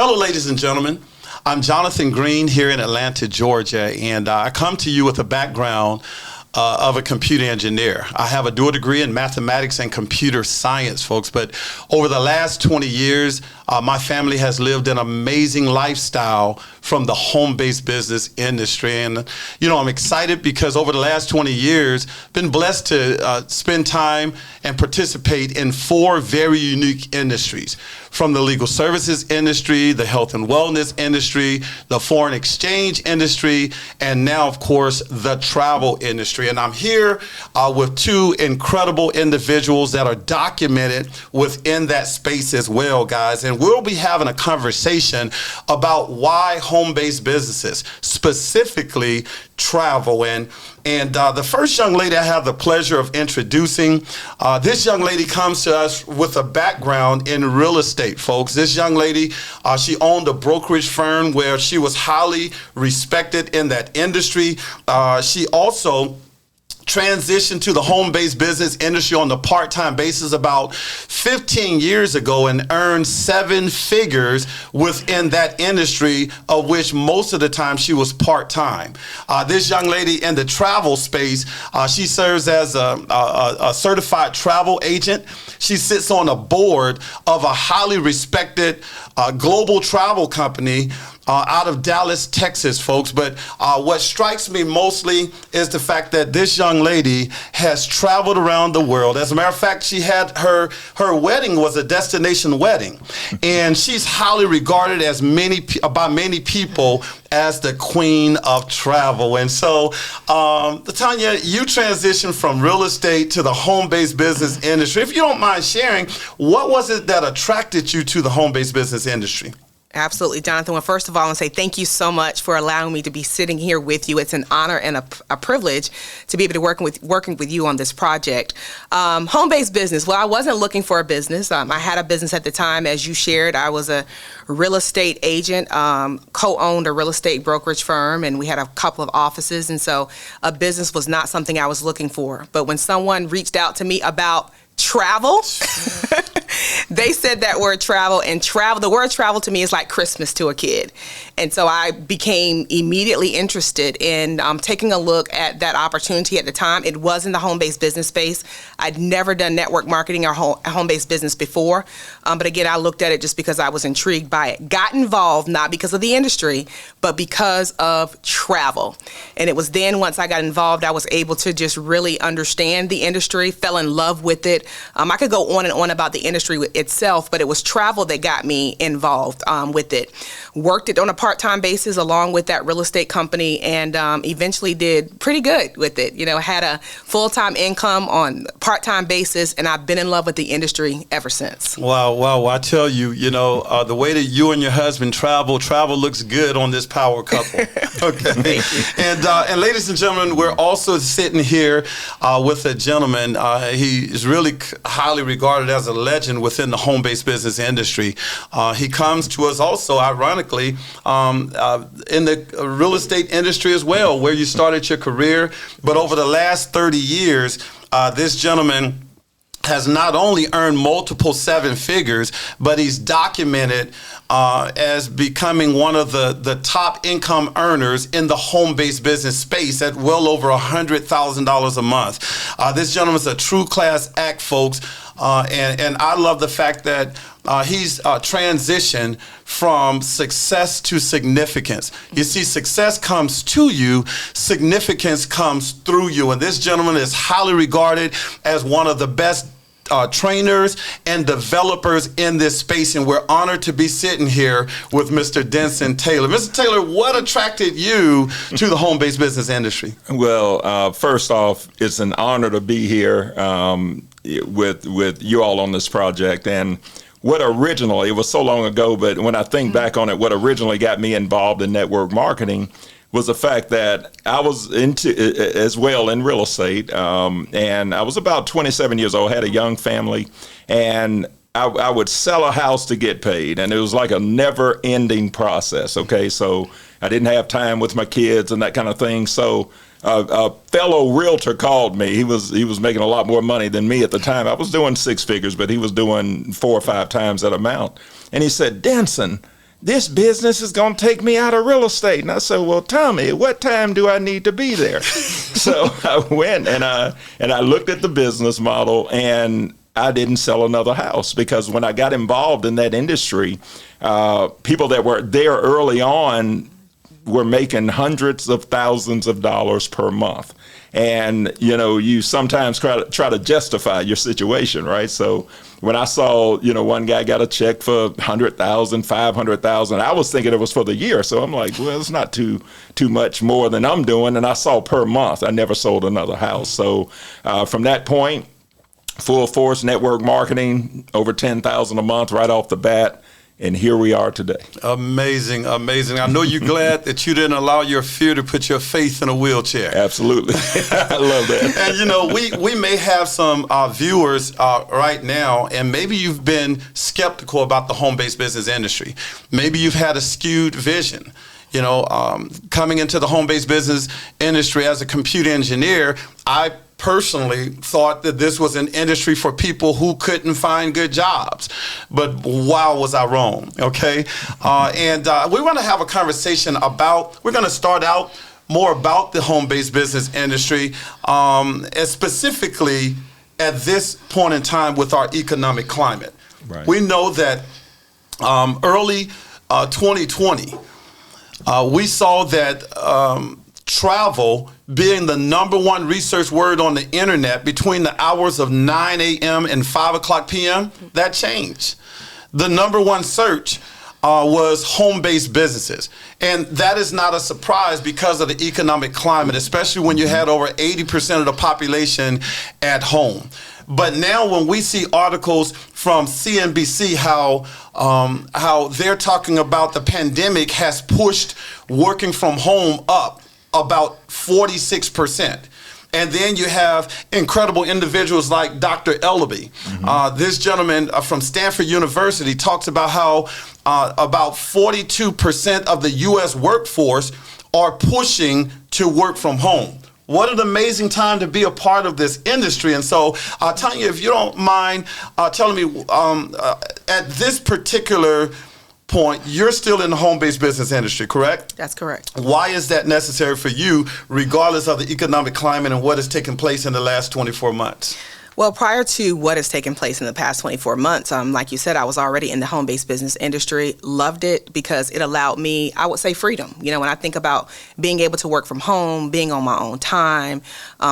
Hello, ladies and gentlemen. I'm Jonathan Green here in Atlanta, Georgia, and I come to you with a background of a computer engineer. I have a dual degree in mathematics and computer science, folks, but over the last 20 years, my family has lived an amazing lifestyle from the home-based business industry. And, I'm excited because over the last 20 years, been blessed to spend time and participate in 4 very unique industries. From the legal services industry, the health and wellness industry, the foreign exchange industry, and now, of course, the travel industry. And I'm here with 2 incredible individuals that are documented within that space as well, guys. And we'll be having a conversation about why home-based businesses, specifically travel. And the first young lady I have the pleasure of introducing, this young lady comes to us with a background in real estate, folks. This young lady, she owned a brokerage firm where she was highly respected in that industry. She also transitioned to the home-based business industry on the part-time basis about 15 years ago and earned 7 figures within that industry, of which most of the time she was part-time. This young lady in the travel space, she serves as a certified travel agent. She sits on a board of a highly respected global travel company out of Dallas, Texas, folks. But what strikes me mostly is the fact that this young lady has traveled around the world. As a matter of fact, she had her wedding was a destination wedding, and she's highly regarded as by many people as the queen of travel. And so, Latonya, you transitioned from real estate to the home-based business industry. If you don't mind sharing, what was it that attracted you to the home-based business industry? Absolutely, Jonathan. Well, first of all, I want to say thank you so much for allowing me to be sitting here with you. It's an honor and a privilege to be able to working with you on this project. Home-based business. Well, I wasn't looking for a business. I had a business at the time, as you shared. I was a real estate agent, co-owned a real estate brokerage firm, and we had a couple of offices. And so a business was not something I was looking for. But when someone reached out to me about travel, they said that word travel, and the word travel to me is like Christmas to a kid. And so I became immediately interested in taking a look at that opportunity at the time. It was in the home-based business space. I'd never done network marketing or home-based business before. But again, I looked at it just because I was intrigued by it. Got involved, not because of the industry, but because of travel. And it was then, once I got involved, I was able to just really understand the industry, fell in love with it. I could go on and on about the industry itself, but it was travel that got me involved with it. Worked it on a part-time basis along with that real estate company, and eventually did pretty good with it. Had a full-time income on part-time basis, and I've been in love with the industry ever since. Wow. I tell you, the way that you and your husband travel looks good on this power couple. Okay. And ladies and gentlemen, we're also sitting here with a gentleman. He is really highly regarded as a legend within the home-based business industry. He comes to us also, ironically, in the real estate industry as well, where you started your career. But over the last 30 years, this gentleman has not only earned multiple 7 figures, but he's documented as becoming one of the top income earners in the home-based business space at well over $100,000 a month. This gentleman's a true class act, folks, and I love the fact that he's transitioned from success to significance. You see, success comes to you, significance comes through you, and this gentleman is highly regarded as one of the best trainers and developers in this space, and we're honored to be sitting here with Mr. Denson Taylor. Mr. Taylor, what attracted you to the home-based business industry? Well, first off, it's an honor to be here with you all on this project. And what originally, it was so long ago, but when I think back on it, what originally got me involved in network marketing was the fact that I was into as well in real estate, and I was about 27 years old, had a young family, and I would sell a house to get paid, and it was like a never-ending process. Okay, so I didn't have time with my kids and that kind of thing. So a fellow realtor called me. He was making a lot more money than me at the time. I was doing 6 figures, but he was doing 4 or 5 times that amount. And he said, "Denson, this business is going to take me out of real estate. And I said, well, Tommy, what time do I need to be there? So I went and I looked at the business model, and I didn't sell another house, because when I got involved in that industry, people that were there early on were making hundreds of thousands of dollars per month. And, you sometimes try to justify your situation, right? So when I saw, one guy got a check for $100,000, $500,000, I was thinking it was for the year. So I'm like, well, it's not too much more than I'm doing. And I saw per month. I never sold another house. So from that point, full force network marketing, over 10,000 a month right off the bat. And here we are today. Amazing, amazing. I know you're glad that you didn't allow your fear to put your faith in a wheelchair. Absolutely. I love that. And, we may have some viewers right now, and maybe you've been skeptical about the home-based business industry. Maybe you've had a skewed vision. Coming into the home-based business industry as a computer engineer, I personally thought that this was an industry for people who couldn't find good jobs. But wow, was I wrong, okay? And we want to have a conversation we're going to start out more about the home-based business industry, and specifically at this point in time with our economic climate. Right. We know that early 2020, we saw that travel being the #1 research word on the internet between the hours of 9 a.m. and 5 o'clock p.m., that changed. The #1 search was home-based businesses. And that is not a surprise because of the economic climate, especially when you had over 80% of the population at home. But now when we see articles from CNBC how they're talking about the pandemic has pushed working from home up about 46%. And then you have incredible individuals like Dr. Ellaby. This gentleman from Stanford University talks about how about 42% of the U.S. workforce are pushing to work from home. What an amazing time to be a part of this industry. And so, Tonya, if you don't mind telling me, at this particular point, you're still in the home-based business industry, correct? That's correct. Why is that necessary for you, regardless of the economic climate and what has taken place in the last 24 months? Well, prior to what has taken place in the past 24 months, like you said, I was already in the home-based business industry, loved it because it allowed me, I would say, freedom. When I think about being able to work from home, being on my own time,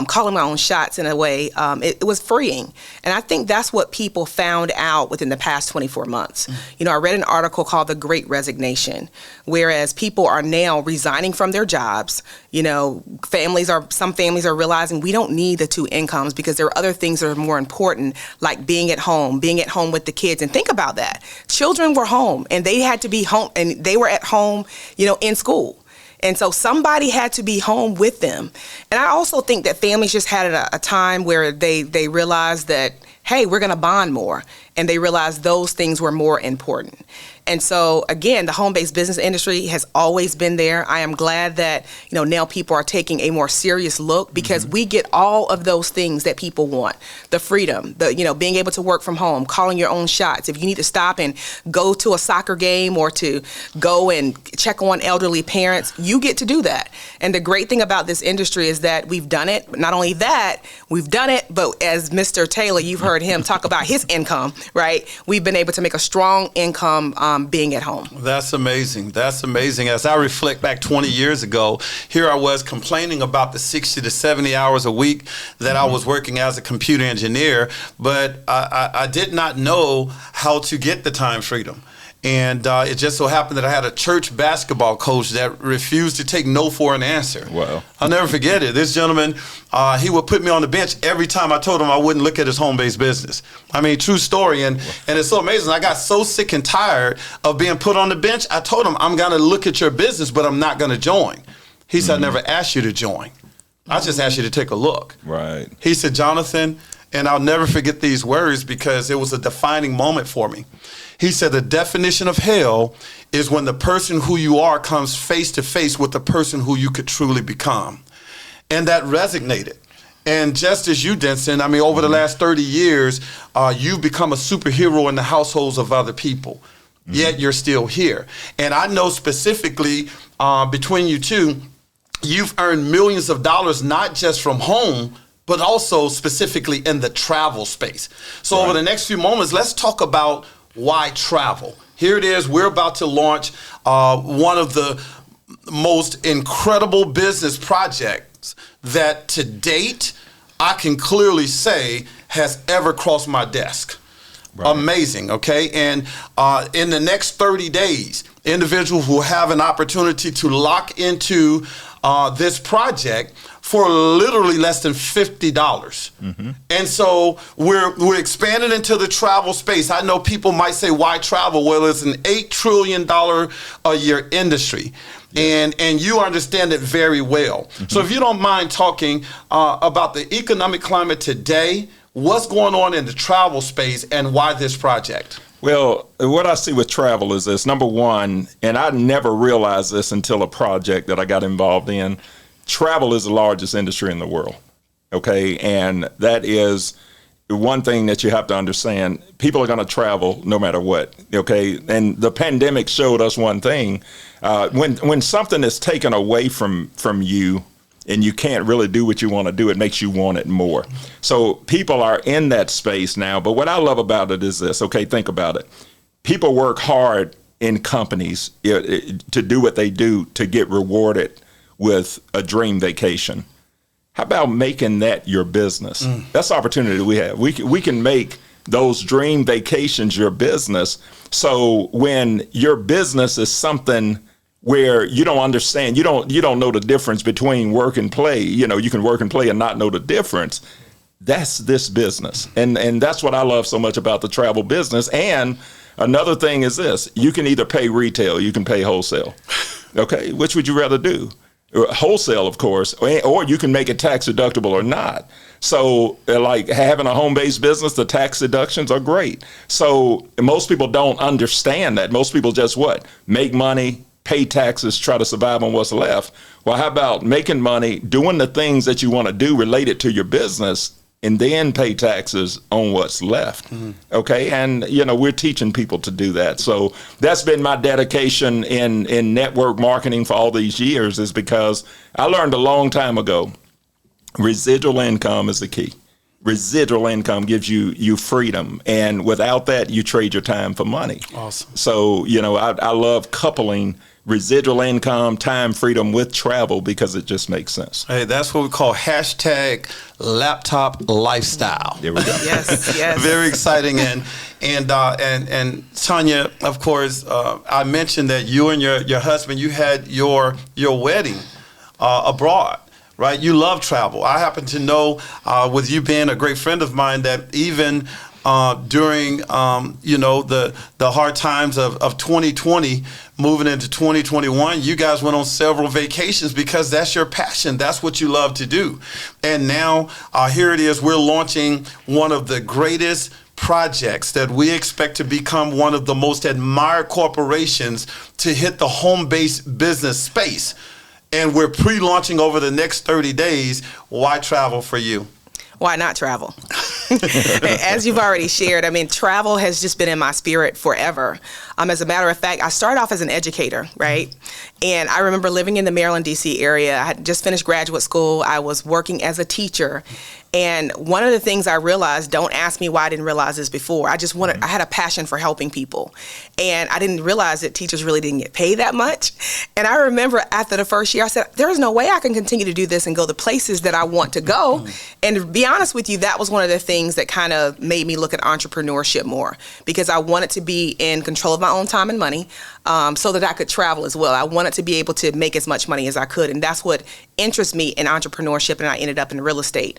calling my own shots in a way, it was freeing. And I think that's what people found out within the past 24 months. I read an article called The Great Resignation, whereas people are now resigning from their jobs. Some families are realizing we don't need the two incomes because there are other things that are more important, like being at home with the kids. And think about that. Children were home and they had to be home, and they were at home, in school. And so somebody had to be home with them. And I also think that families just had a time where they realized that, hey, we're going to bond more. And they realized those things were more important. And so, again, the home-based business industry has always been there. I am glad that, now people are taking a more serious look because we get all of those things that people want. The freedom, being able to work from home, calling your own shots. If you need to stop and go to a soccer game or to go and check on elderly parents, you get to do that. And the great thing about this industry is that we've done it. Not only that, we've done it, but as Mr. Taylor, you've heard him talk about his income, right? We've been able to make a strong income being at home. That's amazing. That's amazing. As I reflect back 20 years ago, here I was complaining about the 60 to 70 hours a week that I was working as a computer engineer, but I did not know how to get the time freedom. And it just so happened that I had a church basketball coach that refused to take no for an answer. Wow. I'll never forget it. This gentleman, he would put me on the bench every time I told him I wouldn't look at his home-based business. I mean, true story. And it's so amazing. I got so sick and tired of being put on the bench, I told him, I'm going to look at your business, but I'm not going to join. He said, I never asked you to join. I just asked you to take a look. Right. He said, Jonathan, and I'll never forget these words because it was a defining moment for me. He said, the definition of hell is when the person who you are comes face to face with the person who you could truly become. And that resonated. And just as you, Denson, I mean, over the last 30 years, you've become a superhero in the households of other people. yet you're still here. And I know specifically between you two, you've earned millions of dollars, not just from home, but also specifically in the travel space. So over the next few moments, let's talk about why travel. Here it is. We're about to launch one of the most incredible business projects that to date, I can clearly say has ever crossed my desk. Right. Amazing, okay? And in the next 30 days, individuals will have an opportunity to lock into this project for literally less than $50. Mm-hmm. And so we're expanding into the travel space. I know people might say, why travel? Well, it's an $8 trillion a year industry. Yeah. And you understand it very well. Mm-hmm. So if you don't mind talking about the economic climate today, what's going on in the travel space and why this project? Well, what I see with travel is this. Number one, and I never realized this until a project that I got involved in, travel is the largest industry in the world, okay? And that is one thing that you have to understand. People are going to travel no matter what, okay? And the pandemic showed us one thing. When something is taken away from you, and you can't really do what you want to do, it makes you want it more. So people are in that space now. But what I love about it is this. Okay, think about it. People work hard in companies to do what they do to get rewarded with a dream vacation. How about making that your business? That's the opportunity we have. We can make those dream vacations your business. So when your business is something where you don't understand, you don't know the difference between work and play. You know, you can work and play and not know the difference. That's this business. And that's what I love so much about the travel business. And another thing is this, you can either pay retail, you can pay wholesale. Okay, which would you rather do? Wholesale, of course, or you can make it tax deductible or not. So like having a home-based business, the tax deductions are great. So most people don't understand that. Most people just make money, pay taxes, try to survive on what's left. Well, how about making money, doing the things that you want to do related to your business, and then pay taxes on what's left? Okay, and we're teaching people to do that. So that's been my dedication in network marketing for all these years, is because I learned a long time ago, residual income is the key. Residual income gives you freedom, and without that, you trade your time for money. Awesome. So I love coupling residual income, time freedom with travel, because it just makes sense. Hey, that's what we call hashtag laptop lifestyle. There we go. Yes. Very exciting. And Tonya, of course, I mentioned that you and your husband, you had your wedding abroad. Right, you love travel. I happen to know, with you being a great friend of mine, that even during the hard times of 2020, moving into 2021, you guys went on several vacations because that's your passion. That's what you love to do. And now here it is. We're launching one of the greatest projects that we expect to become one of the most admired corporations to hit the home-based business space. And we're pre-launching over the next 30 days. Why travel for you? Why not travel? As you've already shared, I mean, travel has just been in my spirit forever. As a matter of fact, I started off as an educator, right? And I remember living in the Maryland, D.C. area. I had just finished graduate school. I was working as a teacher. And one of the things I realized, don't ask me why I didn't realize this before, I had a passion for helping people. And I didn't realize that teachers really didn't get paid that much. And I remember after the first year, I said, there is no way I can continue to do this and go the places that I want to go. And to be honest with you, that was one of the things that kind of made me look at entrepreneurship more, because I wanted to be in control of my own time and money, so that I could travel as well. I wanted to be able to make as much money as I could. And that's what interests me in entrepreneurship, and I ended up in real estate.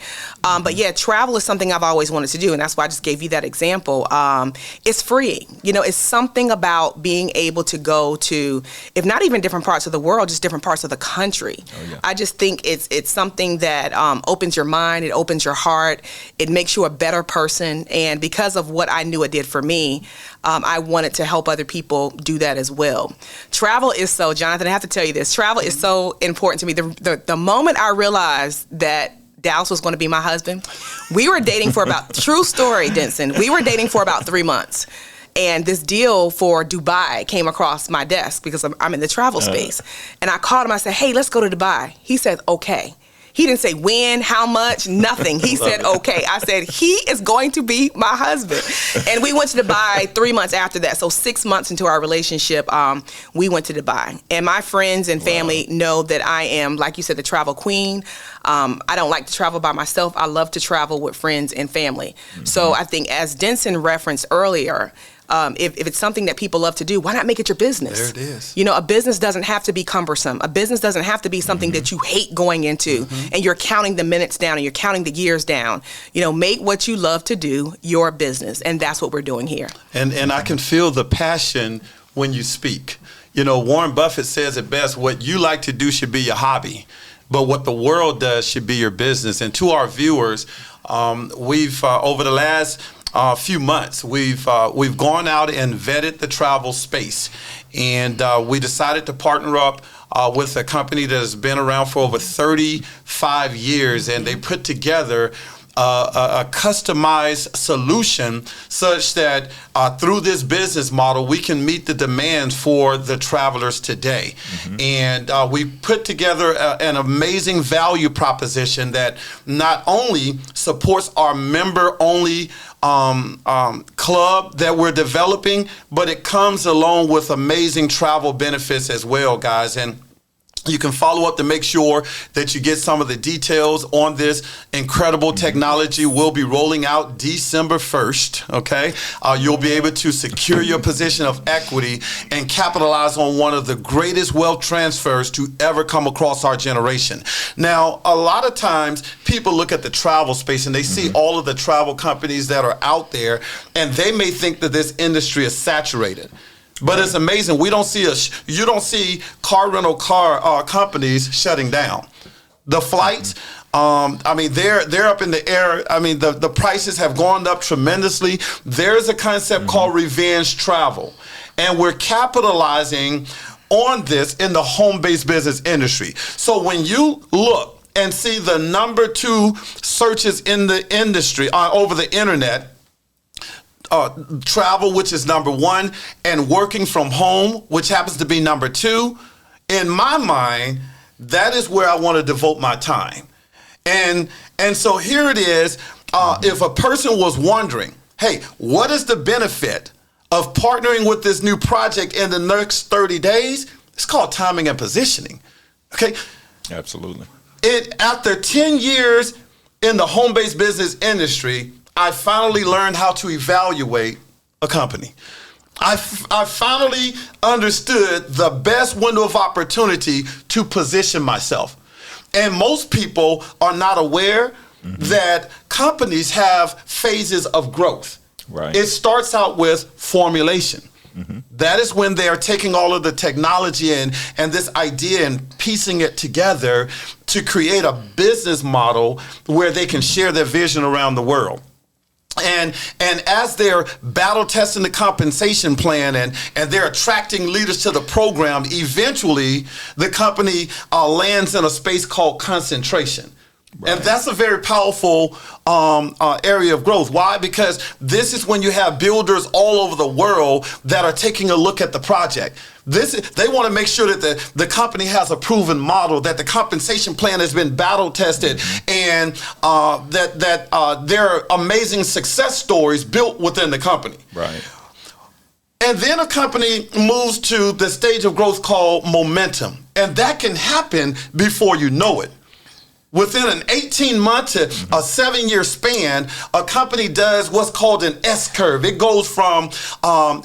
But yeah, travel is something I've always wanted to do, and that's why I just gave you that example. It's freeing. It's something about being able to go to, if not even different parts of the world, just different parts of the country. Oh, yeah. I just think it's something that opens your mind, it opens your heart, it makes you a better person. And because of what I knew it did for me, I wanted to help other people do that as well. Travel is so, Jonathan, I have to tell you this, travel is so important to me. The moment I realized that Dallas was going to be my husband, we were dating for about, true story, Denson, we were dating for about 3 months. And this deal for Dubai came across my desk because I'm in the travel space. And I called him. I said, hey, let's go to Dubai. He said, okay. He didn't say when, how much, nothing. He said, okay. I said, he is going to be my husband. And we went to Dubai 3 months after that. So 6 months into our relationship, we went to Dubai. And my friends and family know that I am, like you said, the travel queen. I don't like to travel by myself. I love to travel with friends and family. So I think, as Denson referenced earlier, if it's something that people love to do, why not make it your business? There it is. You know, a business doesn't have to be cumbersome. A business doesn't have to be something that you hate going into and you're counting the minutes down and you're counting the years down. You know, make what you love to do your business. And that's what we're doing here. And I can feel the passion when you speak. You know, Warren Buffett says it best, what you like to do should be your hobby, but what the world does should be your business. And to our viewers, we've over the last few months, we've gone out and vetted the travel space, and we decided to partner up with a company that has been around for over 35 years, and they put together a customized solution such that through this business model, we can meet the demands for the travelers today. And we put together an amazing value proposition that not only supports our member-only club that we're developing, but it comes along with amazing travel benefits as well, guys. And you can follow up to make sure that you get some of the details on this incredible technology. We'll be rolling out December 1st, okay? You'll be able to secure your position of equity and capitalize on one of the greatest wealth transfers to ever come across our generation. Now, a lot of times people look at the travel space and they see all of the travel companies that are out there, and they may think that this industry is saturated. But it's amazing. You don't see car rental companies shutting down. The flights, they're up in the air. I mean, the prices have gone up tremendously. There's a concept called revenge travel, and we're capitalizing on this in the home-based business industry. So when you look and see the number 2 searches in the industry over the internet, travel, which is number 1, and working from home, which happens to be number 2, in my mind, that is where I want to devote my time. And so here it is. If a person was wondering, hey, what is the benefit of partnering with this new project in the next 30 days? It's called timing and positioning. Okay? Absolutely. After 10 years in the home-based business industry, I finally learned how to evaluate a company. I finally understood the best window of opportunity to position myself. And most people are not aware that companies have phases of growth. Right. It starts out with formulation. That is when they are taking all of the technology and this idea and piecing it together to create a business model where they can share their vision around the world. And as they're battle testing the compensation plan and they're attracting leaders to the program, eventually the company lands in a space called concentration. Right. And that's a very powerful area of growth. Why? Because this is when you have builders all over the world that are taking a look at the project. They want to make sure that the company has a proven model, that the compensation plan has been battle tested, and that there are amazing success stories built within the company. Right. And then a company moves to the stage of growth called momentum. And that can happen before you know it. Within an 18-month to a 7-year span, a company does what's called an S curve. It goes from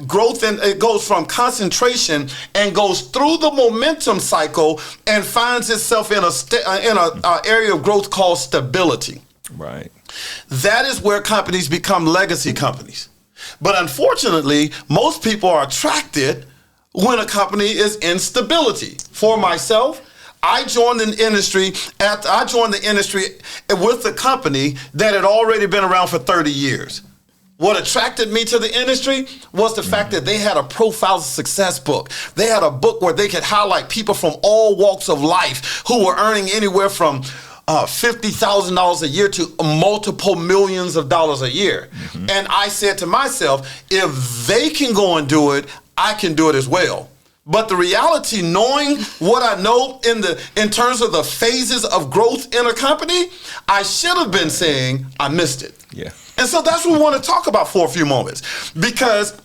growth and it goes from concentration and goes through the momentum cycle and finds itself in a area of growth called stability. Right. That is where companies become legacy companies. But unfortunately, most people are attracted when a company is in stability. For myself, I joined the industry with a company that had already been around for 30 years. What attracted me to the industry was the fact that they had a profile of success book. They had a book where they could highlight people from all walks of life who were earning anywhere from $50,000 a year to multiple millions of dollars a year. And I said to myself, if they can go and do it, I can do it as well. But the reality, knowing what I know in terms of the phases of growth in a company, I should have been saying I missed it. Yeah. And so that's what we want to talk about for a few moments, because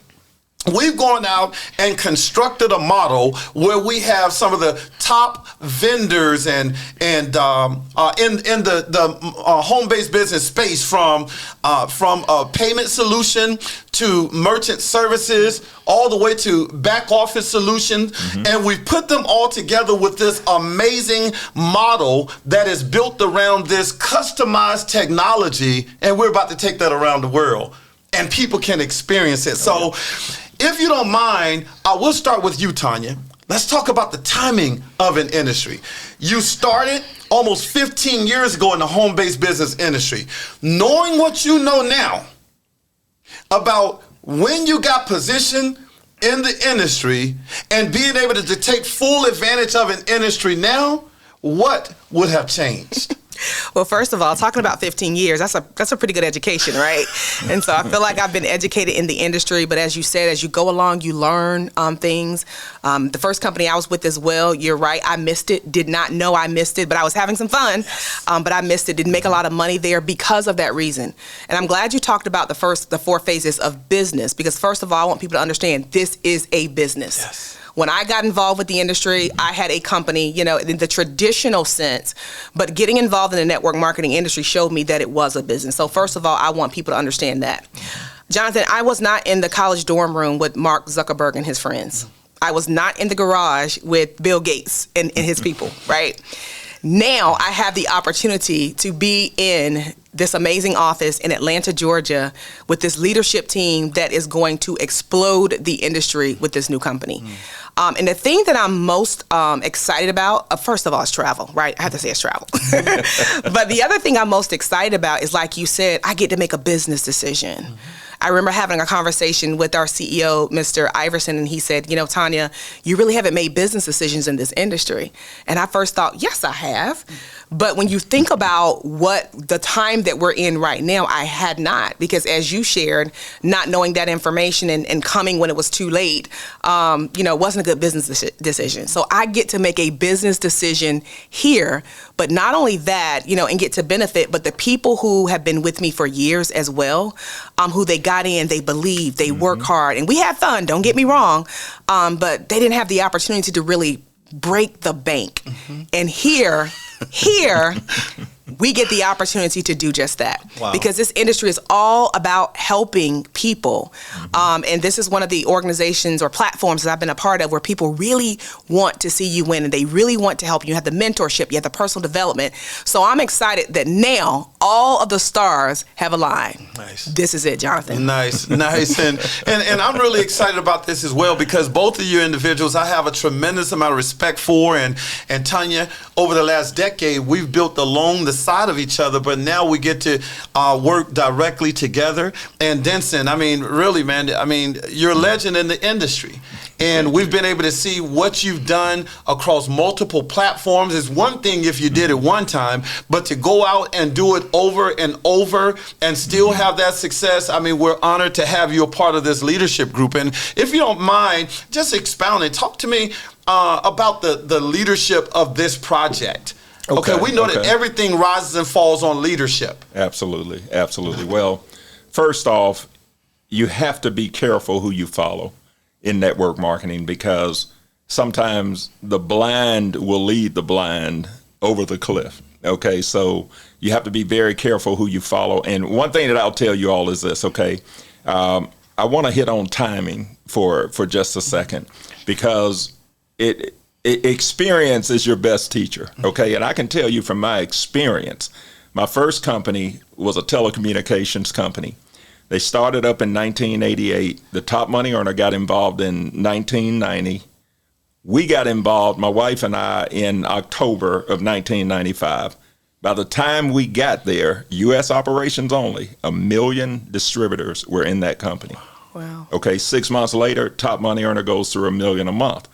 we've gone out and constructed a model where we have some of the top vendors and in the home-based business space, from a payment solution to merchant services, all the way to back office solutions. And we've put them all together with this amazing model that is built around this customized technology. And we're about to take that around the world, and people can experience it. So if you don't mind, I will start with you, Tonya. Let's talk about the timing of an industry. You started almost 15 years ago in the home-based business industry. Knowing what you know now about when you got positioned in the industry and being able to take full advantage of an industry now, what would have changed? Well, first of all, talking about 15 years, that's a pretty good education, right? And so I feel like I've been educated in the industry, but as you said, as you go along, you learn things. The first company I was with as well, you're right, I missed it, did not know I missed it, but I was having some fun, but I missed it, didn't make a lot of money there because of that reason. And I'm glad you talked about the 4 phases of business, because first of all, I want people to understand this is a business. Yes. When I got involved with the industry, I had a company, you know, in the traditional sense, but getting involved in the network marketing industry showed me that it was a business. So first of all, I want people to understand that. Jonathan, I was not in the college dorm room with Mark Zuckerberg and his friends. I was not in the garage with Bill Gates and his people, right? Now I have the opportunity to be in this amazing office in Atlanta, Georgia, with this leadership team that is going to explode the industry with this new company. And the thing that I'm most excited about, first of all, is travel, right? I have to say it's travel. But the other thing I'm most excited about is, like you said, I get to make a business decision. I remember having a conversation with our CEO, Mr. Iverson, and he said, you know, Tonya, you really haven't made business decisions in this industry. And I first thought, yes, I have. But when you think about what the time that we're in right now, I had not, because as you shared, not knowing that information and coming when it was too late, you know, wasn't a good business decision. So I get to make a business decision here, but not only that, you know, and get to benefit, but the people who have been with me for years as well, who they got in, they believe, they work hard, and we had fun, don't get me wrong, but they didn't have the opportunity to really break the bank. And here, we get the opportunity to do just that. Wow. Because this industry is all about helping people. And this is one of the organizations or platforms that I've been a part of where people really want to see you win, and they really want to help you. You have the mentorship, you have the personal development. So I'm excited that now all of the stars have aligned. Nice. This is it, Jonathan. Nice. And I'm really excited about this as well, because both of you individuals I have a tremendous amount of respect for, and Tonya, over the last decade, we've built along the side of each other, but now we get to work directly together. And Denson, I mean, really, man, I mean, you're a legend in the industry. And we've been able to see what you've done across multiple platforms. It's one thing if you did it one time, but to go out and do it over and over and still have that success, I mean, we're honored to have you a part of this leadership group. And if you don't mind, just expound and talk to me about the leadership of this project. Okay, we know that everything rises and falls on leadership. Absolutely, absolutely. Well, first off, you have to be careful who you follow in network marketing, because sometimes the blind will lead the blind over the cliff. Okay, so you have to be very careful who you follow. And one thing that I'll tell you all is this, okay? I want to hit on timing for just a second, because experience is your best teacher, okay? And I can tell you from my experience, my first company was a telecommunications company. They started up in 1988. The top money earner got involved in 1990. We got involved, my wife and I, in October of 1995. By the time we got there, U.S. operations only, 1 million distributors were in that company. Wow. Okay, 6 months later, top money earner goes through $1 million a month.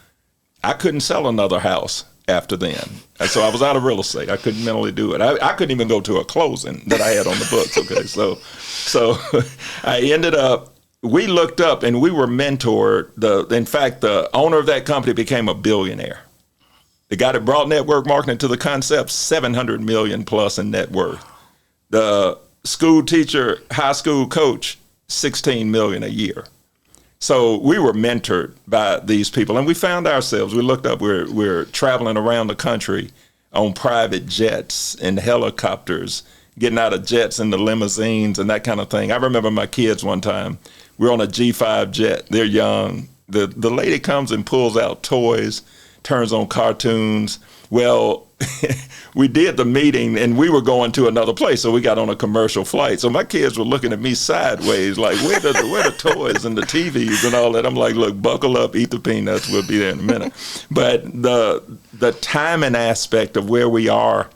I couldn't sell another house after then. And so I was out of real estate. I couldn't mentally do it. I couldn't even go to a closing that I had on the books. Okay, so I ended up, we looked up and we were mentored. In fact, the owner of that company became a billionaire. The guy that brought network marketing to the concept, 700 million plus in net worth. The school teacher, high school coach, 16 million a year. So we were mentored by these people, and we found ourselves, we looked up, we're traveling around the country on private jets and helicopters, getting out of jets into limousines and that kind of thing. I remember my kids one time, we were on a G5 jet, they're young. The lady comes and pulls out toys, turns on cartoons. Well, we did the meeting and we were going to another place, so we got on a commercial flight. So my kids were looking at me sideways, like, where the toys and the TVs and all that? I'm like, look, buckle up, eat the peanuts, we'll be there in a minute. But the timing aspect of where we are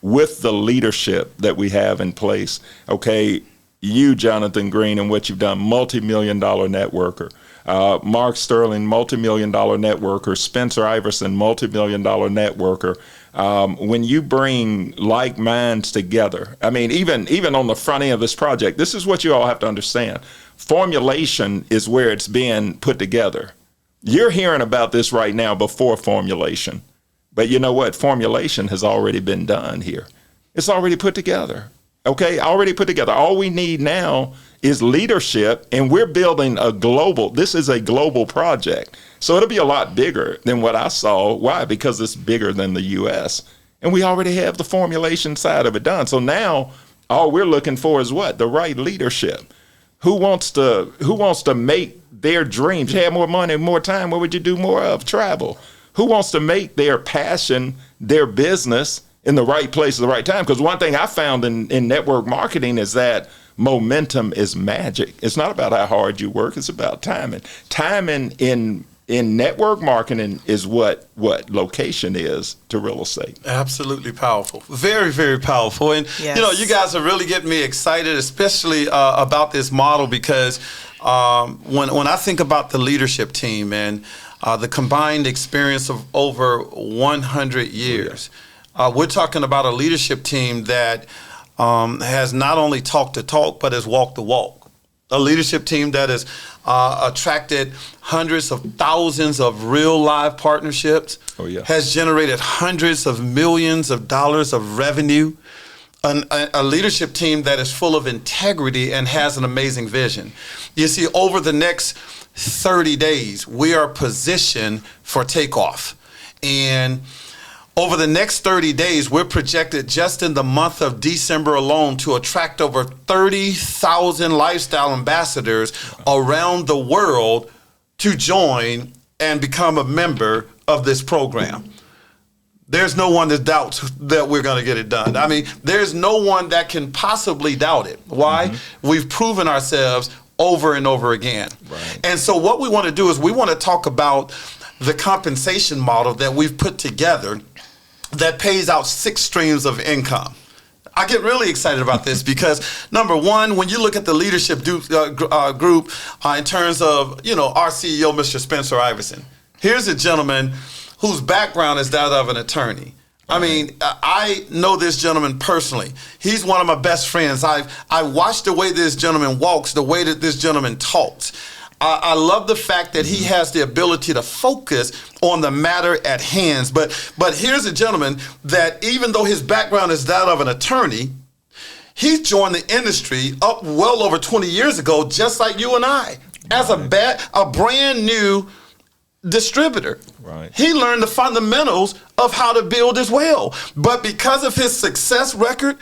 with the leadership that we have in place, okay, you, Jonathan Green, and what you've done, multi-million-dollar networker. Mark Sterling, multi-million-dollar networker. Spencer Iverson, multi-million-dollar networker. When you bring like minds together, I mean, even on the front end of this project, this is what you all have to understand. Formulation is where it's being put together. You're hearing about this right now before formulation. But you know what? Formulation has already been done here. It's already put together. Okay, already put together. All we need now is leadership, and we're building this is a global project. So it'll be a lot bigger than what I saw. Why? Because it's bigger than the U.S. And we already have the formulation side of it done. So now all we're looking for is what? The right leadership. Who wants to make their dreams? Have more money, more time. What would you do more of? Travel. Who wants to make their passion, their business in the right place at the right time? Because one thing I found in network marketing is that momentum is magic. It's not about how hard you work. It's about timing. Timing in network marketing is what location is to real estate. Absolutely powerful. Very, very powerful. And, yes. You guys are really getting me excited, especially about this model, because when I think about the leadership team and the combined experience of over 100 years, we're talking about a leadership team that has not only talked the talk, but has walked the walk. A leadership team that has attracted hundreds of thousands of real live partnerships, has generated hundreds of millions of dollars of revenue, a leadership team that is full of integrity and has an amazing vision. You see, over the next 30 days, we are positioned for takeoff. And over the next 30 days, we're projected just in the month of December alone to attract over 30,000 lifestyle ambassadors around the world to join and become a member of this program. There's no one that doubts that we're going to get it done. I mean, there's no one that can possibly doubt it. Why? Mm-hmm. We've proven ourselves over and over again. Right. And so what we want to do is we want to talk about the compensation model that we've put together that pays out 6 streams of income. I get really excited about this because, number one, when you look at the leadership group in terms of, our CEO, Mr. Spencer Iverson, here's a gentleman whose background is that of an attorney. I mean, I know this gentleman personally. He's one of my best friends. I watched the way this gentleman walks, the way that this gentleman talks. I love the fact that he has the ability to focus on the matter at hand. But here's a gentleman that, even though his background is that of an attorney, he joined the industry up well over 20 years ago, just like you and I, as a brand new distributor. Right. He learned the fundamentals of how to build as well. But because of his success record,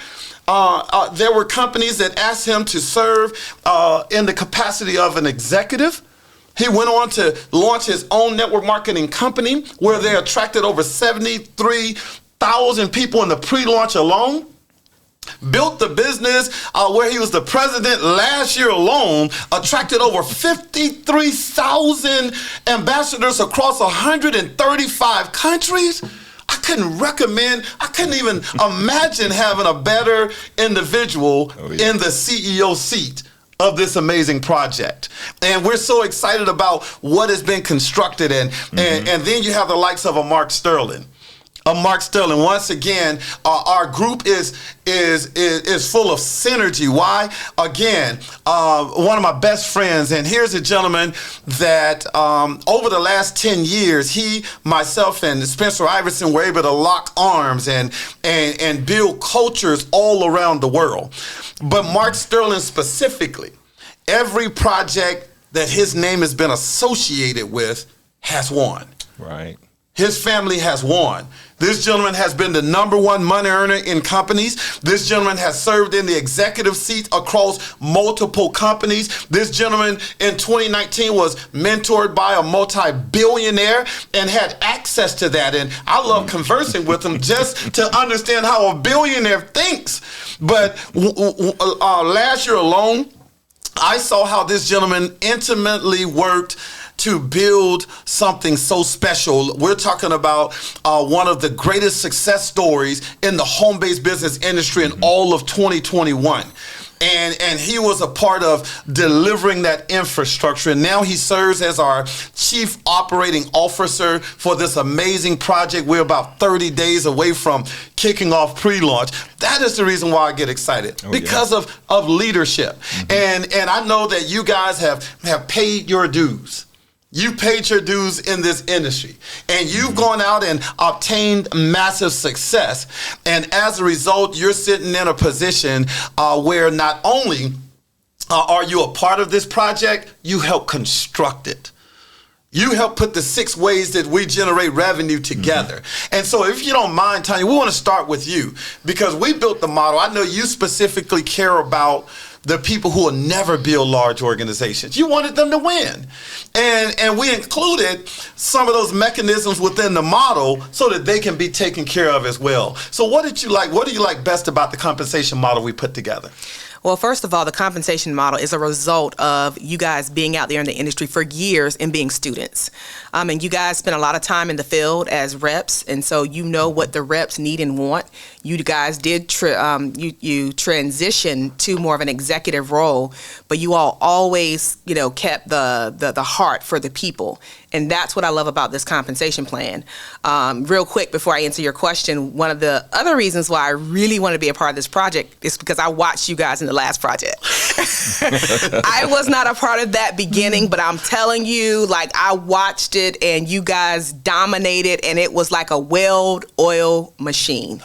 there were companies that asked him to serve in the capacity of an executive. He went on to launch his own network marketing company where they attracted over 73,000 people in the pre-launch alone. Built the business where he was the president last year alone, attracted over 53,000 ambassadors across 135 countries. I couldn't even imagine having a better individual in the CEO seat of this amazing project. And we're so excited about what has been constructed. And then you have the likes of a Mark Sterling. of Mark Sterling. Once again, our group is full of synergy. Why? Again, one of my best friends, and here's a gentleman that over the last 10 years, he, myself, and Spencer Iverson were able to lock arms and build cultures all around the world. But Mark Sterling specifically, every project that his name has been associated with has won. Right. His family has won. This gentleman has been the #1 money earner in companies. This gentleman has served in the executive seats across multiple companies. This gentleman in 2019 was mentored by a multi-billionaire and had access to that. And I love conversing with him just to understand how a billionaire thinks. But last year alone, I saw how this gentleman intimately worked to build something so special. We're talking about one of the greatest success stories in the home-based business industry in all of 2021. And he was a part of delivering that infrastructure. And now he serves as our chief operating officer for this amazing project. We're about 30 days away from kicking off pre-launch. That is the reason why I get excited, because of leadership. And I know that you guys have paid your dues. You paid your dues in this industry, and you've gone out and obtained massive success. And as a result, you're sitting in a position where not only are you a part of this project, you help construct it. You help put the 6 ways that we generate revenue together. And so if you don't mind, Tonya, we want to start with you, because we built the model. I know you specifically care about the people who will never build large organizations. You wanted them to win. And we included some of those mechanisms within the model so that they can be taken care of as well. So what did you like? What do you like best about the compensation model we put together? Well, first of all, the compensation model is a result of you guys being out there in the industry for years and being students. And you guys spend a lot of time in the field as reps, and so you know what the reps need and want. You guys did you transition to more of an executive role, but you all always, kept the heart for the people. And that's what I love about this compensation plan. Real quick, before I answer your question, one of the other reasons why I really want to be a part of this project is because I watched you guys in the last project. I was not a part of that beginning, but I'm telling you, I watched it and you guys dominated, and it was like a well-oiled machine.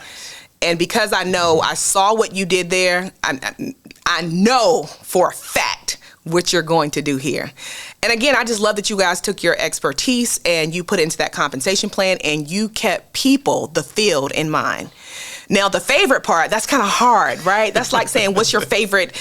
And because I saw what you did there, I know for a fact what you're going to do here. And again, I just love that you guys took your expertise and you put it into that compensation plan, and you kept people, the field, in mind. Now, the favorite part, that's kind of hard, right? That's like saying, what's your favorite,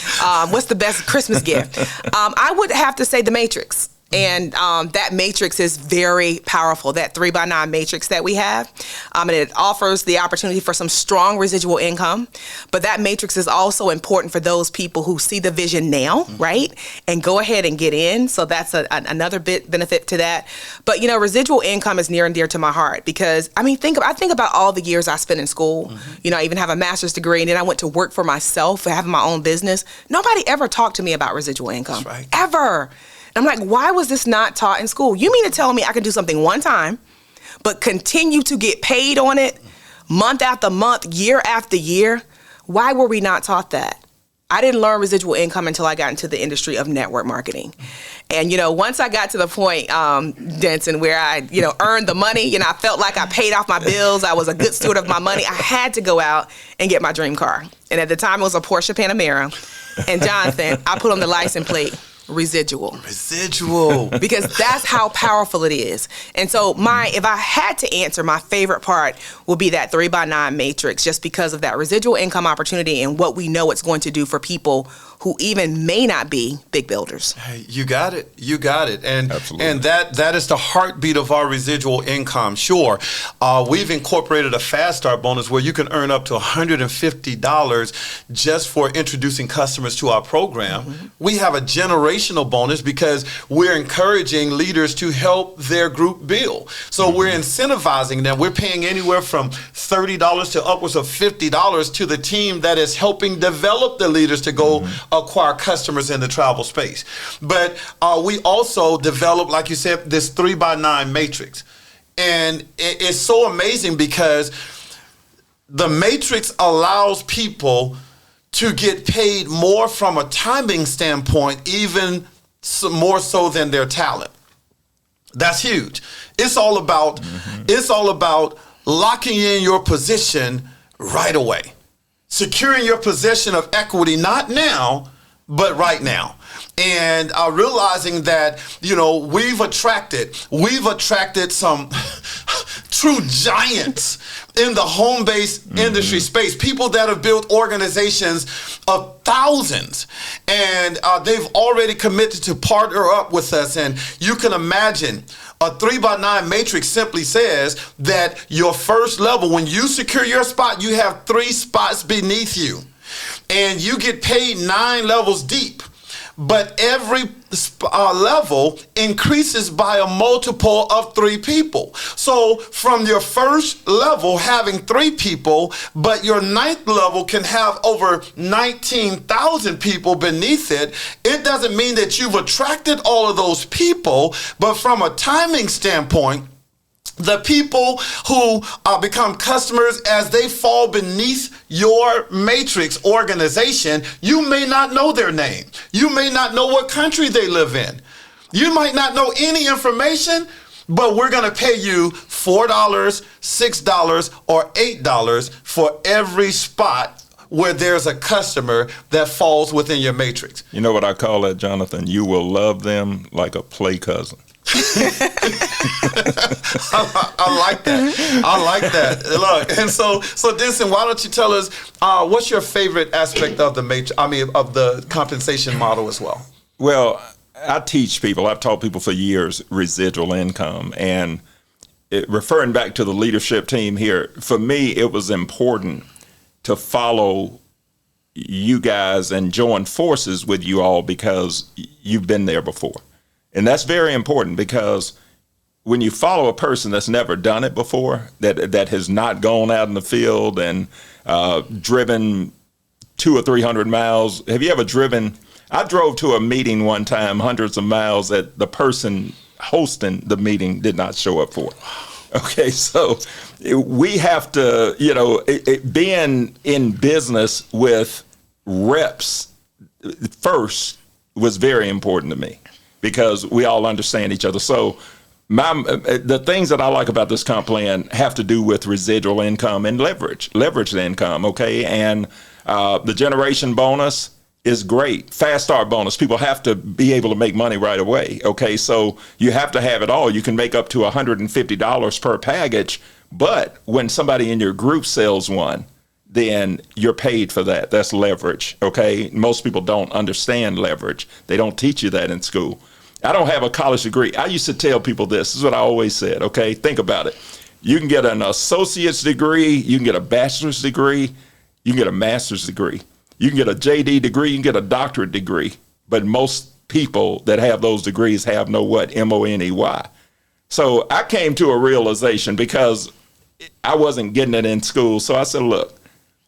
what's the best Christmas gift? I would have to say the Matrix. And that matrix is very powerful, that 3x9 matrix that we have. And it offers the opportunity for some strong residual income. But that matrix is also important for those people who see the vision now, right? And go ahead and get in. So that's another benefit to that. But, residual income is near and dear to my heart, because, I think about all the years I spent in school. I even have a master's degree, and then I went to work for myself, having my own business. Nobody ever talked to me about residual income. That's right. Ever. I'm like, why was this not taught in school? You mean to tell me I can do something one time, but continue to get paid on it month after month, year after year? Why were we not taught that? I didn't learn residual income until I got into the industry of network marketing. And, once I got to the point, Denson, where I, earned the money, I felt like I paid off my bills, I was a good steward of my money, I had to go out and get my dream car. And at the time, it was a Porsche Panamera. And Jonathan, I put on the license plate, residual. Because that's how powerful it is. And so if I had to answer, my favorite part would be that 3x9 matrix, just because of that residual income opportunity and what we know it's going to do for people who even may not be big builders. Hey, you got it. And Absolutely. And that is the heartbeat of our residual income. Sure, we've incorporated a fast start bonus where you can earn up to $150 just for introducing customers to our program. We have a generational bonus because we're encouraging leaders to help their group build. So we're incentivizing them. We're paying anywhere from $30 to upwards of $50 to the team that is helping develop the leaders to go acquire customers in the travel space. But we also develop, like you said, this 3x9 matrix. And it's so amazing because the matrix allows people to get paid more from a timing standpoint, even more so than their talent. That's huge. It's all about locking in your position right away, securing your position of equity, not now, but right now. And realizing that, we've attracted some true giants in the home-based industry space, people that have built organizations of thousands, and they've already committed to partner up with us. And you can imagine a 3x9 matrix simply says that your first level, when you secure your spot, you have 3 spots beneath you, and you get paid 9 levels deep. But every level increases by a multiple of 3 people. So from your first level having 3 people, but your 9th level can have over 19,000 people beneath it, it doesn't mean that you've attracted all of those people, but from a timing standpoint, the people who become customers as they fall beneath your matrix organization, you may not know their name. You may not know what country they live in. You might not know any information, but we're going to pay you $4, $6, or $8 for every spot where there's a customer that falls within your matrix. You know what I call that, Jonathan? You will love them like a play cousin. I like that. I like that. Look, and so Denson, why don't you tell us what's your favorite aspect of of the compensation model as well? Well, I've taught people for years residual income, and referring back to the leadership team here, for me it was important to follow you guys and join forces with you all because you've been there before. And that's very important because when you follow a person that's never done it before, that has not gone out in the field and driven 200 or 300 miles. Have you ever driven? I drove to a meeting one time, hundreds of miles, that the person hosting the meeting did not show up for. Okay, so we have to, being in business with reps first was very important to me, because we all understand each other. So the things that I like about this comp plan have to do with residual income and leverage the income, okay? And the generation bonus is great. Fast start bonus. People have to be able to make money right away, okay? So you have to have it all. You can make up to $150 per package, but when somebody in your group sells one, then you're paid for that. That's leverage, okay? Most people don't understand leverage. They don't teach you that in school. I don't have a college degree. I used to tell people this is what I always said, okay? Think about it. You can get an associate's degree, you can get a bachelor's degree, you can get a master's degree, you can get a JD degree, you can get a doctorate degree, but most people that have those degrees have no what? M-O-N-E-Y. So I came to a realization because I wasn't getting it in school. So I said, look,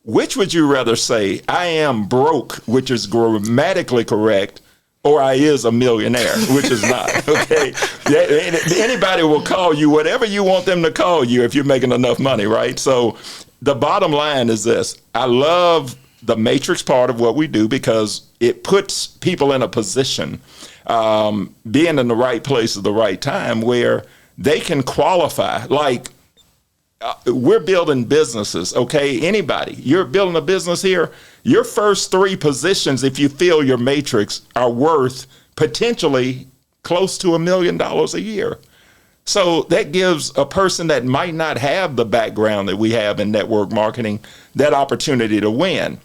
which would you rather say? I am broke, which is grammatically correct, or I is a millionaire, which is not, okay? Anybody will call you whatever you want them to call you if you're making enough money, right? So the bottom line is this. I love the matrix part of what we do because it puts people in a position, being in the right place at the right time, where they can qualify. Like, we're building businesses, okay? Anybody, you're building a business here, your first 3 positions, if you fill your matrix, are worth potentially close to $1 million a year. So that gives a person that might not have the background that we have in network marketing that opportunity to win.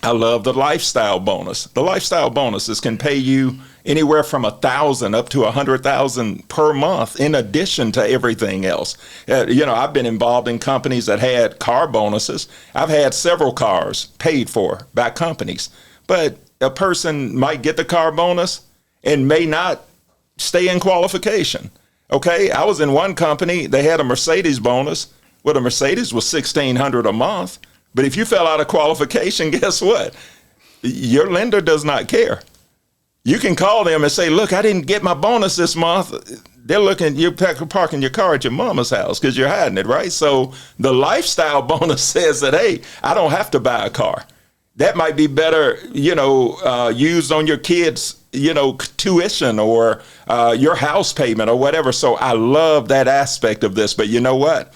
I love the lifestyle bonus. The lifestyle bonuses can pay you anywhere from $1,000 up to $100,000 per month, in addition to everything else. I've been involved in companies that had car bonuses. I've had several cars paid for by companies, but a person might get the car bonus and may not stay in qualification. Okay, I was in one company, they had a Mercedes bonus. Well, the Mercedes was $1,600 a month. But if you fell out of qualification, guess what? Your lender does not care. You can call them and say, look, I didn't get my bonus this month. They're looking, you're parking your car at your mama's house because you're hiding it, right? So the lifestyle bonus says that, hey, I don't have to buy a car. That might be better, used on your kids' tuition or your house payment or whatever. So I love that aspect of this. But you know what?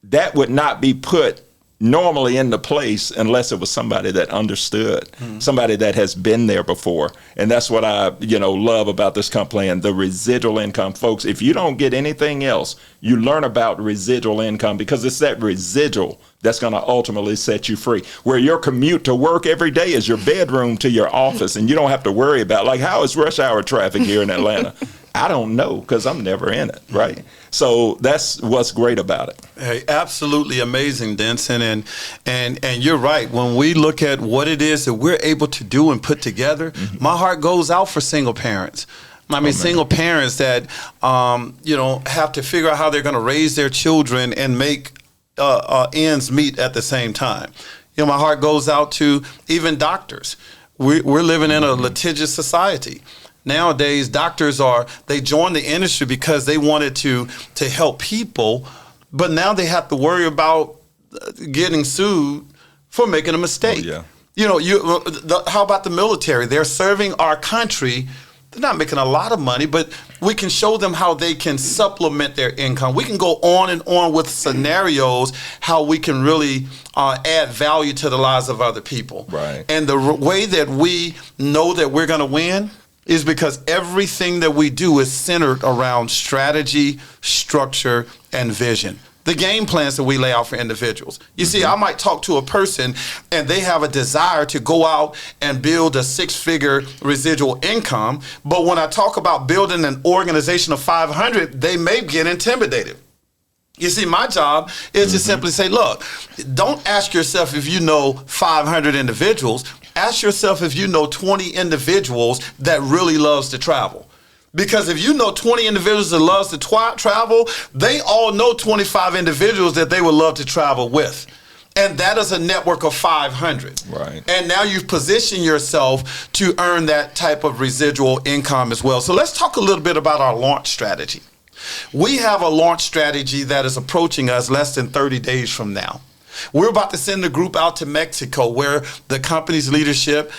That would not be put normally into place unless it was somebody that understood, somebody that has been there before. And that's what I, love about this comp plan, the residual income. Folks, if you don't get anything else, you learn about residual income because it's that residual that's going to ultimately set you free. Where your commute to work every day is your bedroom to your office, and you don't have to worry about, like, how is rush hour traffic here in Atlanta? I don't know because I'm never in it, right? So that's what's great about it. Hey, absolutely amazing, Denson, and you're right. When we look at what it is that we're able to do and put together, my heart goes out for single parents. I mean, single parents that have to figure out how they're going to raise their children and make ends meet at the same time. My heart goes out to even doctors. We're living in a litigious society. Nowadays, doctors they joined the industry because they wanted to help people, but now they have to worry about getting sued for making a mistake. Oh, yeah. How about the military? They're serving our country. They're not making a lot of money, but we can show them how they can supplement their income. We can go on and on with scenarios how we can really add value to the lives of other people. Right. And the way that we know that we're going to win is because everything that we do is centered around strategy, structure, and vision. The game plans that we lay out for individuals. You see, I might talk to a person and they have a desire to go out and build a 6-figure residual income, but when I talk about building an organization of 500, they may get intimidated. You see, my job is to simply say, look, don't ask yourself if you know 500 individuals. Ask yourself if you know 20 individuals that really loves to travel. Because if you know 20 individuals that loves to travel, they all know 25 individuals that they would love to travel with. And that is a network of 500. Right. And now you've positioned yourself to earn that type of residual income as well. So let's talk a little bit about our launch strategy. We have a launch strategy that is approaching us less than 30 days from now. We're about to send a group out to Mexico where the company's leadership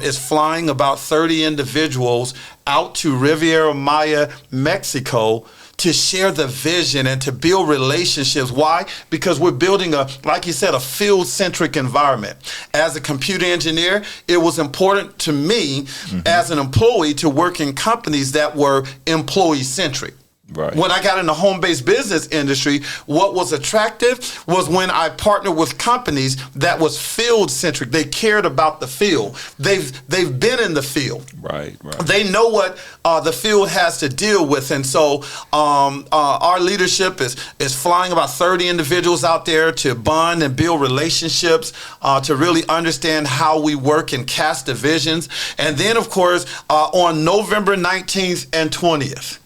is flying about 30 individuals out to Riviera Maya, Mexico, to share the vision and to build relationships. Why? Because we're building like you said, a field-centric environment. As a computer engineer, it was important to me as an employee to work in companies that were employee-centric. Right. When I got in the home-based business industry, what was attractive was when I partnered with companies that was field-centric. They cared about the field. They've been in the field. Right. They know what the field has to deal with. And so our leadership is flying about 30 individuals out there to bond and build relationships, to really understand how we work and cast the visions. And then, of course, on November 19th and 20th,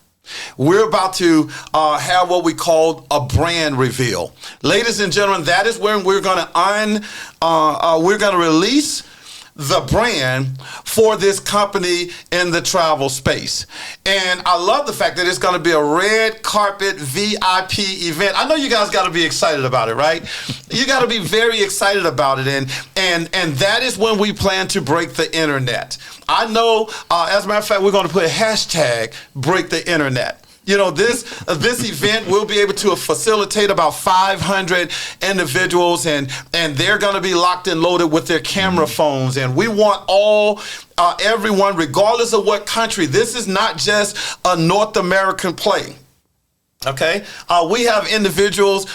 we're about to have what we call a brand reveal. Ladies and gentlemen, that is when we're going to release the brand for this company in the travel space. And I love the fact that it's going to be a red carpet VIP event. I know you guys got to be excited about it, right? You got to be very excited about it. And that is when we plan to break the internet. I know, as a matter of fact, we're going to put a hashtag break the internet. This event will be able to facilitate about 500 individuals, and they're going to be locked and loaded with their camera phones. And we want everyone, regardless of what country. This is not just a North American play. Okay, we have individuals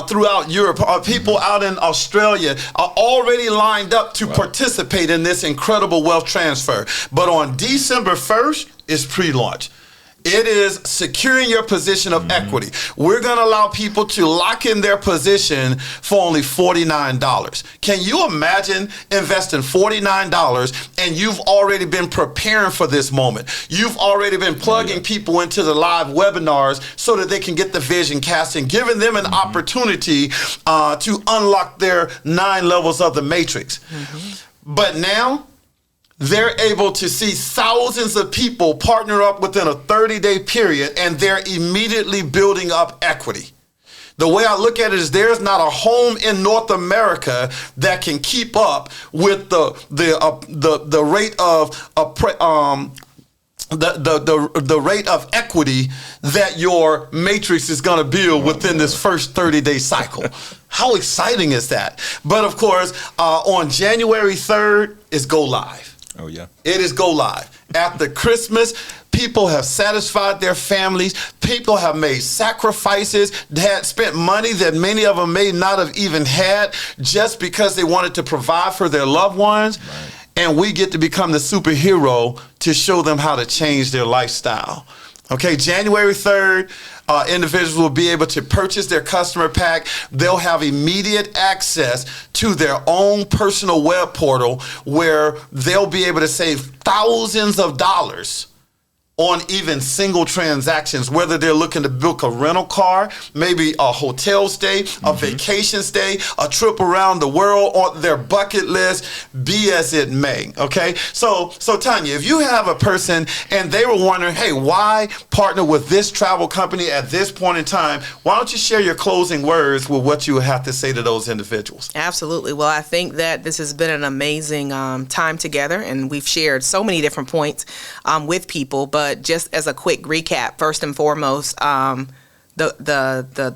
throughout Europe, people out in Australia are already lined up to participate in this incredible wealth transfer. But on December 1st is pre-launch. It is securing your position of equity. We're going to allow people to lock in their position for only $49. Can you imagine investing $49 and you've already been preparing for this moment? You've already been plugging people into the live webinars so that they can get the vision casting, giving them an opportunity to unlock their 9 levels of the matrix. But now, they're able to see thousands of people partner up within a 30-day period, and they're immediately building up equity. The way I look at it is there's not a home in North America that can keep up with the rate of the rate of equity that your matrix is going to build within this first 30-day cycle. How exciting is that? But of course, on January 3rd is go live. Oh, yeah. It is go live. After Christmas, people have satisfied their families. People have made sacrifices, had spent money that many of them may not have even had just because they wanted to provide for their loved ones. Right. And we get to become the superhero to show them how to change their lifestyle. Okay, January 3rd, individuals will be able to purchase their customer pack. They'll have immediate access to their own personal web portal where they'll be able to save thousands of dollars on even single transactions, whether they're looking to book a rental car, maybe a hotel stay, a vacation stay, a trip around the world, on their bucket list, be as it may, okay? So Tonya, if you have a person and they were wondering, hey, why partner with this travel company at this point in time, why don't you share your closing words with what you would have to say to those individuals? Absolutely. Well, I think that this has been an amazing time together, and we've shared so many different points with people, but just as a quick recap, first and foremost, the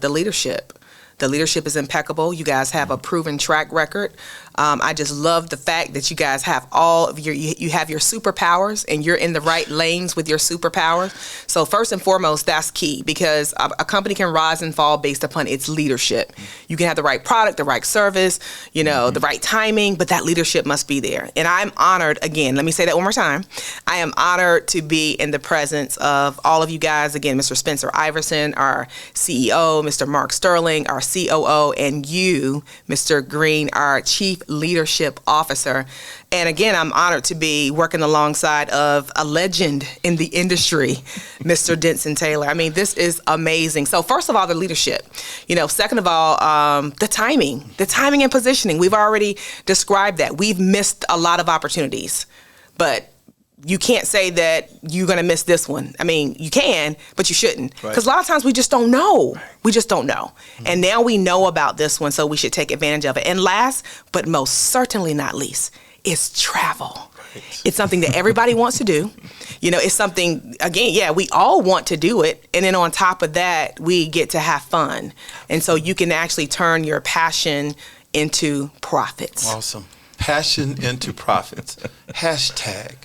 leadership. The leadership is impeccable. You guys have a proven track record. I just love the fact that you guys have all of you have your superpowers, and you're in the right lanes with your superpowers. So first and foremost, that's key, because a company can rise and fall based upon its leadership. You can have the right product, the right service, the right timing, but that leadership must be there. And I'm honored, again, let me say that one more time. I am honored to be in the presence of all of you guys. Again, Mr. Spencer Iverson, our CEO, Mr. Mark Sterling, our COO, and you, Mr. Green, our Chief Leadership Officer. And again, I'm honored to be working alongside of a legend in the industry, Mr. Denson Taylor. I mean, this is amazing. So first of all, the leadership. Second of all, the timing and positioning. We've already described that. We've missed a lot of opportunities, but you can't say that you're going to miss this one. I mean, you can, but you shouldn't. Because a lot of times we just don't know. We just don't know. And now we know about this one, so we should take advantage of it. And last, but most certainly not least, is travel. It's something that everybody wants to do. It's something, again, we all want to do it. And then on top of that, we get to have fun. And so you can actually turn your passion into profits. Awesome. Passion into profits. Hashtag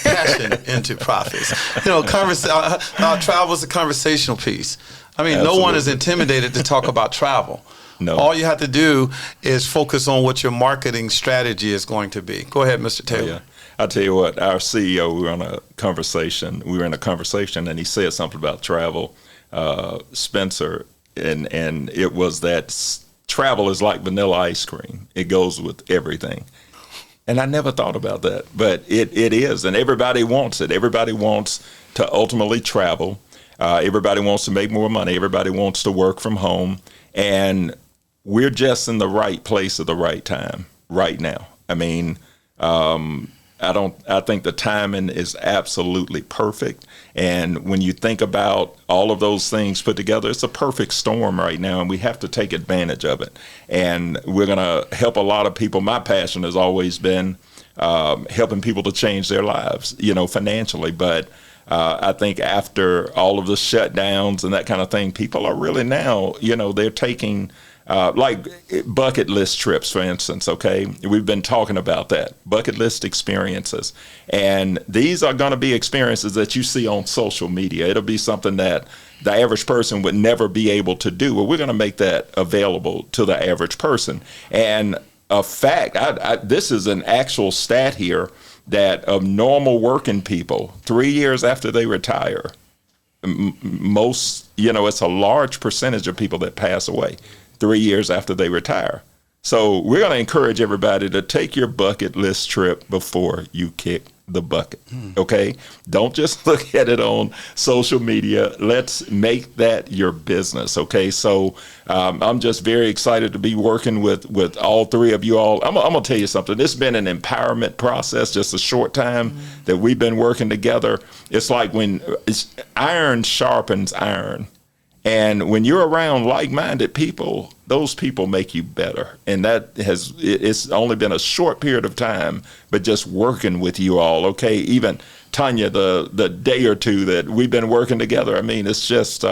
passion into profits. Travel is a conversational piece. I mean, Absolutely. No one is intimidated to talk about travel. No. All you have to do is focus on what your marketing strategy is going to be. Go ahead, Mr. Taylor. Yeah. I'll tell you what, our CEO, we were in a conversation, and he said something about travel, Spencer, and it was that travel is like vanilla ice cream. It goes with everything. And I never thought about that, but it is, and everybody wants it. Everybody wants to ultimately travel. Everybody wants to make more money. Everybody wants to work from home, and we're just in the right place at the right time right now. I mean, I think the timing is absolutely perfect. And when you think about all of those things put together, it's a perfect storm right now, and we have to take advantage of it. And we're going to help a lot of people. My passion has always been helping people to change their lives, financially. But I think after all of the shutdowns and that kind of thing, people are really now, they're taking like bucket list trips, for instance, okay? We've been talking about that, bucket list experiences. And these are going to be experiences that you see on social media. It'll be something that the average person would never be able to do. Well, we're going to make that available to the average person. And a fact, this is an actual stat here, that of normal working people, 3 years after they retire, most, it's a large percentage of people that pass away 3 years after they retire. So we're going to encourage everybody to take your bucket list trip before you kick the bucket. Okay, don't just look at it on social media. Let's make that your business. Okay, so I'm just very excited to be working with all three of you all. I'm gonna tell you something. It's been an empowerment process. Just a short time that we've been working together. It's like when iron sharpens iron. And when you're around like-minded people, those people make you better. And it's only been a short period of time, but just working with you all, okay? Even Tonya, the day or two that we've been working together, I mean, it's just,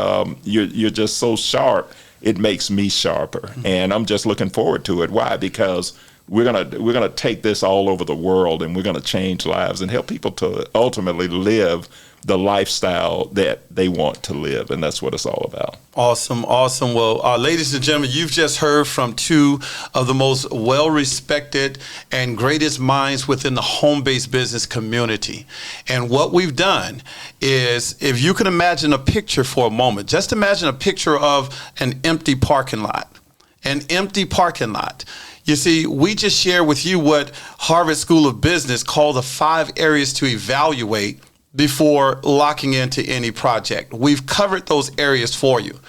you're just so sharp, it makes me sharper. And I'm just looking forward to it. Why? Because we're gonna take this all over the world, and we're gonna change lives and help people to ultimately live the lifestyle that they want to live, and that's what it's all about. Awesome. Well, ladies and gentlemen, you've just heard from two of the most well-respected and greatest minds within the home-based business community. And what we've done is, if you can imagine a picture for a moment, just imagine a picture of an empty parking lot. An empty parking lot. You see, we just shared with you what Harvard School of Business called the 5 areas to evaluate before locking into any project. We've covered those areas for you.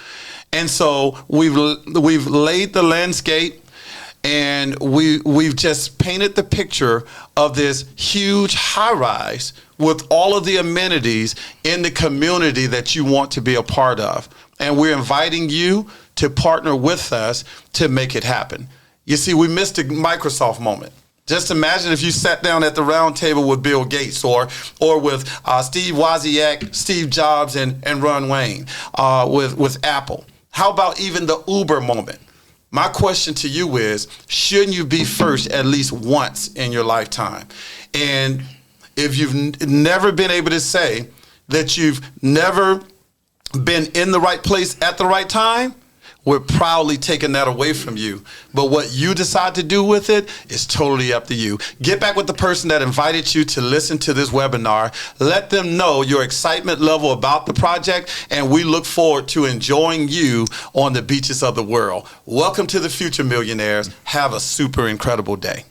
And so we've laid the landscape, and we've just painted the picture of this huge high-rise with all of the amenities in the community that you want to be a part of. And we're inviting you to partner with us to make it happen. You see, we missed a Microsoft moment. Just imagine if you sat down at the round table with Bill Gates or with Steve Wozniak, Steve Jobs, and Ron Wayne with Apple. How about even the Uber moment? My question to you is, shouldn't you be first at least once in your lifetime? And if you've never been able to say that you've never been in the right place at the right time, we're proudly taking that away from you. But what you decide to do with it is totally up to you. Get back with the person that invited you to listen to this webinar. Let them know your excitement level about the project, and we look forward to enjoying you on the beaches of the world. Welcome to the future, millionaires. Have a super incredible day.